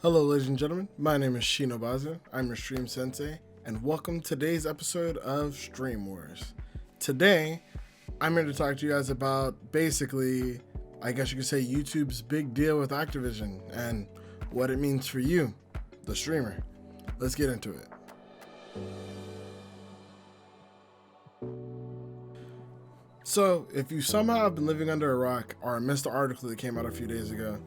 Hello ladies and gentlemen, my name is Shinobazu, I'm your stream sensei, and welcome to today's episode of Stream Wars. Today, I'm here to talk to you guys about basically, I guess you could say YouTube's big deal with Activision and what it means for you, the streamer. Let's get into it. So, if you somehow have been living under a rock or missed the article that came out a few days ago,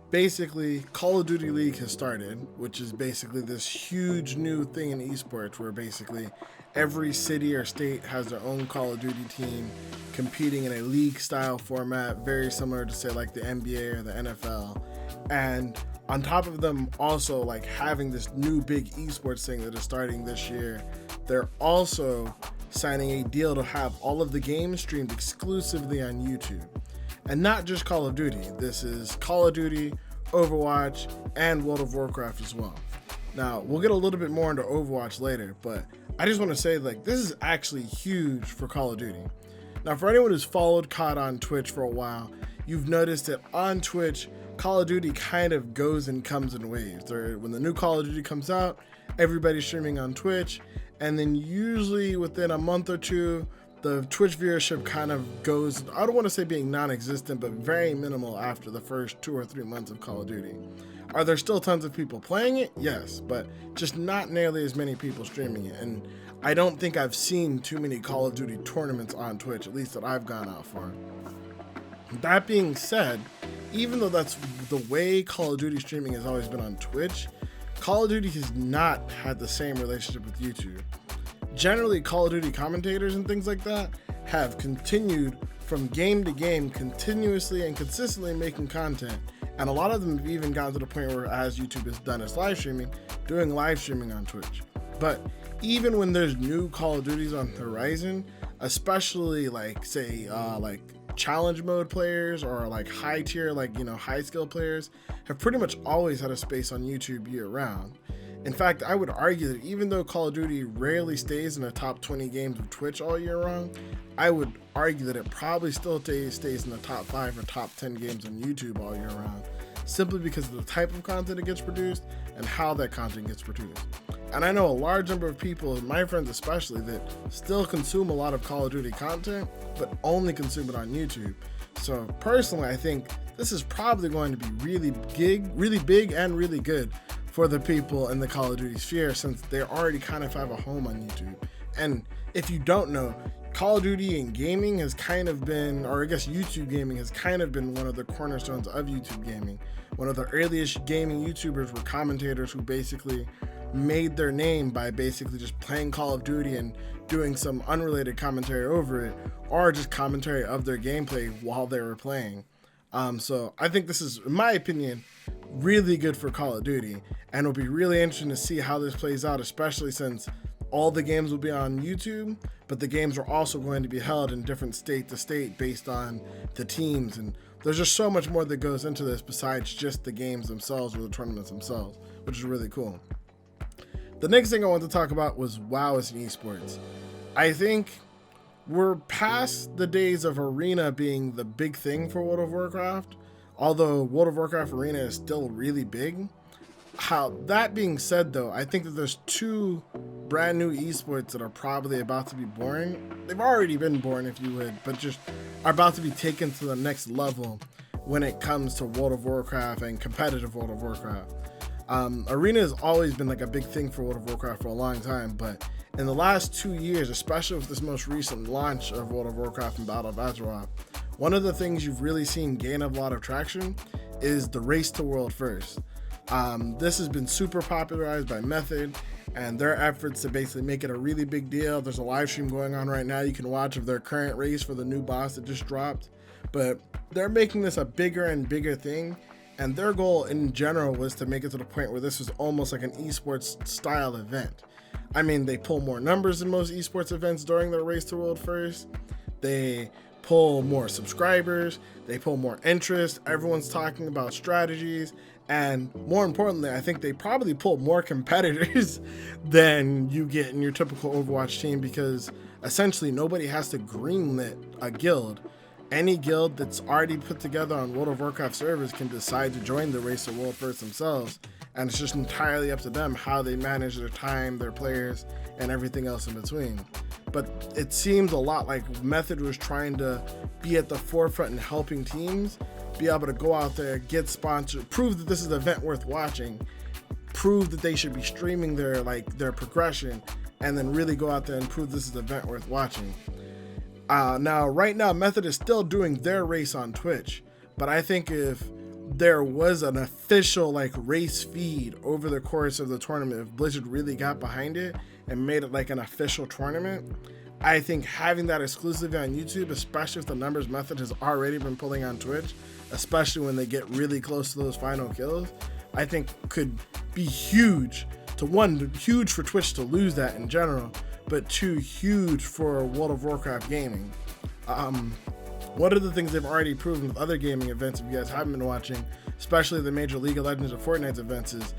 basically, Call of Duty League has started, which is basically this huge new thing in eSports where basically every city or state has their own Call of Duty team competing in a league style format, very similar to say like the NBA or the NFL. And on top of them also like having this new big eSports thing that is starting this year, they're also signing a deal to have all of the games streamed exclusively on YouTube. And not just Call of Duty, this is Call of Duty, Overwatch, and World of Warcraft as well. Now, we'll get a little bit more into Overwatch later, but I just want to say like this is actually huge for Call of Duty. Now, for anyone who's followed COD on Twitch for a while, you've noticed that on Twitch, Call of Duty kind of goes and comes in waves. When the new Call of Duty comes out, everybody's streaming on Twitch, and then usually within a month or two, the Twitch viewership kind of goes, I don't want to say being non-existent, but very minimal after the first 2 or 3 months of Call of Duty. Are there still tons of people playing it? Yes, but just not nearly as many people streaming it. And I don't think I've seen too many Call of Duty tournaments on Twitch, at least that I've gone out for. That being said, even though that's the way Call of Duty streaming has always been on Twitch, Call of Duty has not had the same relationship with YouTube. Generally, Call of Duty commentators and things like that have continued from game to game continuously and consistently making content. And a lot of them have even gotten to the point where, as YouTube has done its live streaming, doing live streaming on Twitch. But even when there's new Call of Duties on the horizon, especially like say like challenge mode players or like high tier, like, you know, high skill players have pretty much always had a space on YouTube year round. In fact, I would argue that even though Call of Duty rarely stays in the top 20 games of Twitch all year round, I would argue that it probably still stays in the top 5 or top 10 games on YouTube all year round, simply because of the type of content that gets produced and how that content gets produced. And I know a large number of people, my friends especially, that still consume a lot of Call of Duty content, but only consume it on YouTube. So personally, I think this is probably going to be really big and really good for the people in the Call of Duty sphere, since they already kind of have a home on YouTube. And if you don't know, Call of Duty and gaming has kind of been, or I guess YouTube gaming has kind of been one of the cornerstones of YouTube gaming. One of the earliest gaming YouTubers were commentators who basically made their name by basically just playing Call of Duty and doing some unrelated commentary over it, or just commentary of their gameplay while they were playing. So I think this is, in my opinion, really good for Call of Duty, and it'll be really interesting to see how this plays out, especially since all the games will be on YouTube, but the games are also going to be held in different state to state based on the teams, and there's just so much more that goes into this besides just the games themselves or the tournaments themselves, which is really cool. The next thing I want to talk about was WoW as an esports. I think we're past the days of Arena being the big thing for World of Warcraft, although World of Warcraft Arena is still really big. That being said though, I think that there's 2 brand new esports that are probably about to be born. They've already been born, if you would, but just are about to be taken to the next level when it comes to World of Warcraft and competitive World of Warcraft. Arena has always been like a big thing for World of Warcraft for a long time, but in the last 2 years, especially with this most recent launch of World of Warcraft and Battle of Azeroth, one of the things you've really seen gain a lot of traction is the race to world first. This has been super popularized by Method and their efforts to basically make it a really big deal. There's a live stream going on right now you can watch of their current race for the new boss that just dropped, but they're making this a bigger and bigger thing, and their goal in general was to make it to the point where this was almost like an esports style event. I mean, they pull more numbers than most esports events during their race to world first. They pull more subscribers, they pull more interest, everyone's talking about strategies, and more importantly, I think they probably pull more competitors than you get in your typical Overwatch team, because essentially nobody has to greenlit a guild. Any guild that's already put together on World of Warcraft servers can decide to join the race to world first themselves, and it's just entirely up to them how they manage their time, their players, and everything else in between. But it seemed a lot like Method was trying to be at the forefront in helping teams be able to go out there, get sponsored, prove that this is an event worth watching, prove that they should be streaming their progression, and then really go out there and prove this is an event worth watching. Now, right now, Method is still doing their race on Twitch, but I think if there was an official race feed over the course of the tournament, if Blizzard really got behind it and made it like an official tournament, I think having that exclusively on YouTube, especially with the numbers Method has already been pulling on Twitch, especially when they get really close to those final kills, I think could be huge. Huge for Twitch to lose that in general, but two, huge for World of Warcraft gaming. One of the things they've already proven with other gaming events, if you guys haven't been watching, especially the major League of Legends or Fortnite events, is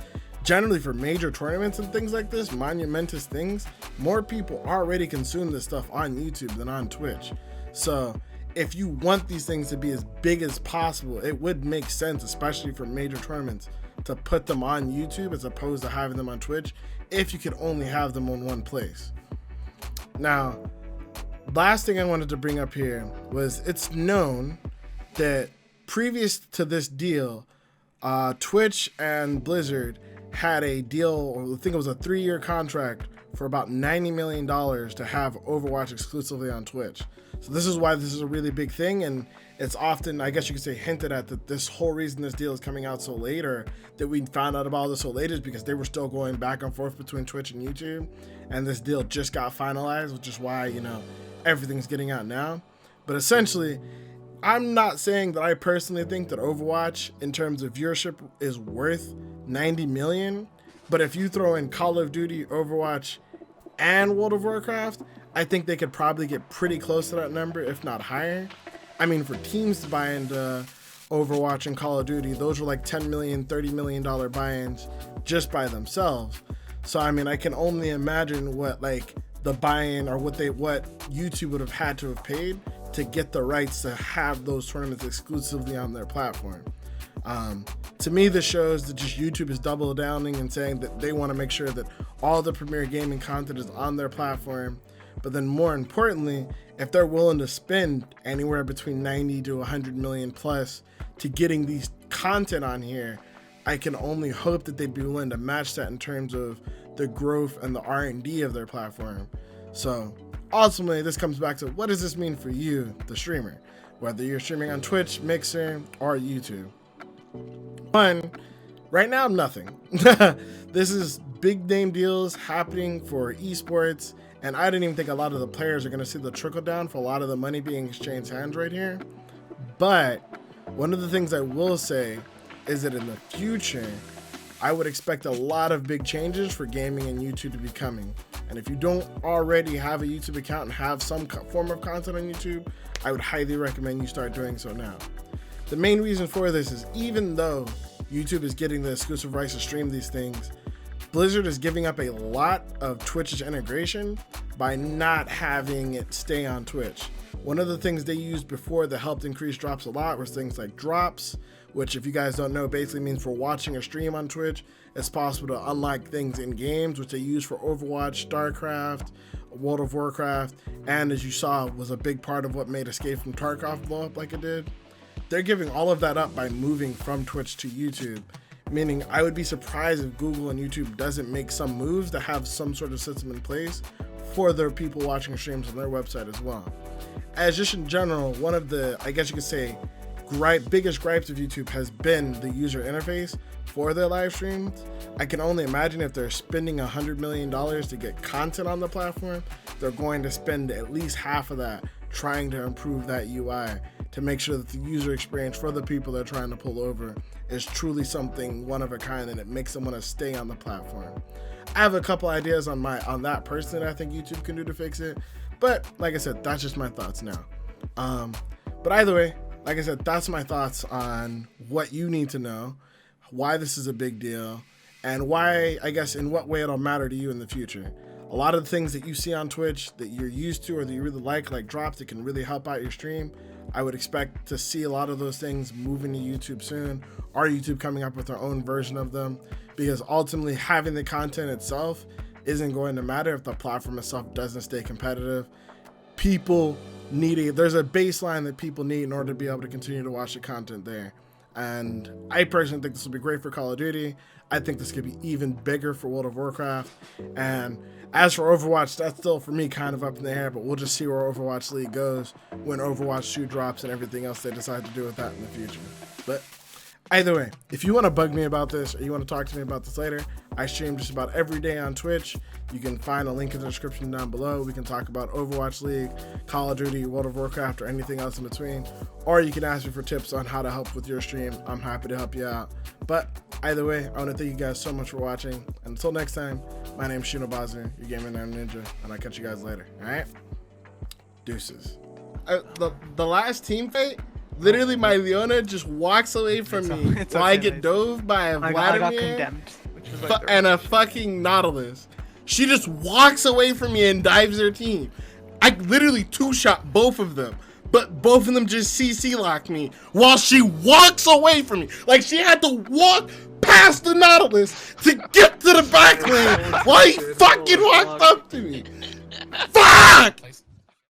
generally for major tournaments and things like this, monumentous things, more people already consume this stuff on YouTube than on Twitch. So if you want these things to be as big as possible, it would make sense, especially for major tournaments, to put them on YouTube as opposed to having them on Twitch if you could only have them on one place. Now, last thing I wanted to bring up here was it's known that previous to this deal, Twitch and Blizzard had a deal, or I think it was a 3-year contract for about $90 million to have Overwatch exclusively on Twitch. So this is why this is a really big thing, and it's often, I guess you could say, hinted at that this whole reason this deal is coming out so late, or that we found out about this so late, is because they were still going back and forth between Twitch and YouTube, and this deal just got finalized, which is why, everything's getting out now. But essentially, I'm not saying that I personally think that Overwatch, in terms of viewership, is worth 90 million, but if you throw in Call of Duty, Overwatch, and World of Warcraft, I think they could probably get pretty close to that number, if not higher. I mean, for teams to buy into Overwatch and Call of Duty, those were like $10 million, $30 million buy-ins just by themselves. So, I mean, I can only imagine what the buy-in, or what YouTube would have had to have paid to get the rights to have those tournaments exclusively on their platform. To me, this shows that just YouTube is double downing and saying that they want to make sure that all the premier gaming content is on their platform. But then more importantly, if they're willing to spend anywhere between 90 to 100 million plus to getting these content on here, I can only hope that they'd be willing to match that in terms of the growth and the R&D of their platform. So ultimately, this comes back to, what does this mean for you, the streamer? Whether you're streaming on Twitch, Mixer, or YouTube. One, right now, nothing. This is big name deals happening for eSports, and I didn't even think a lot of the players are going to see the trickle down for a lot of the money being exchanged hands right here. But one of the things I will say is that in the future, I would expect a lot of big changes for gaming and YouTube to be coming. And if you don't already have a YouTube account and have some form of content on YouTube, I would highly recommend you start doing so now. The main reason for this is, even though YouTube is getting the exclusive rights to stream these things, Blizzard is giving up a lot of Twitch's integration by not having it stay on Twitch. One of the things they used before that helped increase drops a lot was things like drops, which, if you guys don't know, basically means for watching a stream on Twitch, it's possible to unlock things in games, which they use for Overwatch, StarCraft, World of Warcraft, and as you saw, was a big part of what made Escape from Tarkov blow up like it did. They're giving all of that up by moving from Twitch to YouTube, meaning I would be surprised if Google and YouTube doesn't make some moves to have some sort of system in place for their people watching streams on their website as well. As just in general, one of the, I guess you could say, biggest gripes of YouTube has been the user interface for their live streams. I can only imagine if they're spending $100 million to get content on the platform, they're going to spend at least half of that trying to improve that UI to make sure that the user experience for the people they're trying to pull over is truly something one of a kind, and it makes them want to stay on the platform. I have a couple ideas on that personally that I think YouTube can do to fix it, but like I said, that's just my thoughts now. But either way, like I said, that's my thoughts on what you need to know, why this is a big deal, and why, I guess, in what way it'll matter to you in the future. a lot of the things that you see on Twitch that you're used to or that you really like drops that can really help out your stream. I would expect to see a lot of those things moving to YouTube soon, or YouTube coming up with their own version of them, because ultimately having the content itself isn't going to matter if the platform itself doesn't stay competitive. People need there's a baseline that people need in order to be able to continue to watch the content there. And I personally think this will be great for Call of Duty. I think this could be even bigger for World of Warcraft. And as for Overwatch, that's still for me kind of up in the air, but we'll just see where Overwatch League goes when Overwatch 2 drops and everything else they decide to do with that in the future. But either way, if you want to bug me about this or you want to talk to me about this later, I stream just about every day on Twitch. You can find a link in the description down below. We can talk about Overwatch League, Call of Duty, World of Warcraft, or anything else in between. Or you can ask me for tips on how to help with your stream. I'm happy to help you out. But either way, I want to thank you guys so much for watching. And until next time, my name is Shinobazu, your Gaming Ninja, and I'll catch you guys later. All right? Deuces. The last team fight, literally my Leona just walks away from me while I get dove by a Vladimir I got condemned, which was like and a fucking Nautilus. She just walks away from me and dives their team. I literally two-shot both of them, but both of them just CC locked me while she walks away from me. Like she had to walk past the Nautilus to get to the back lane while he fucking walked up to me. Fuck!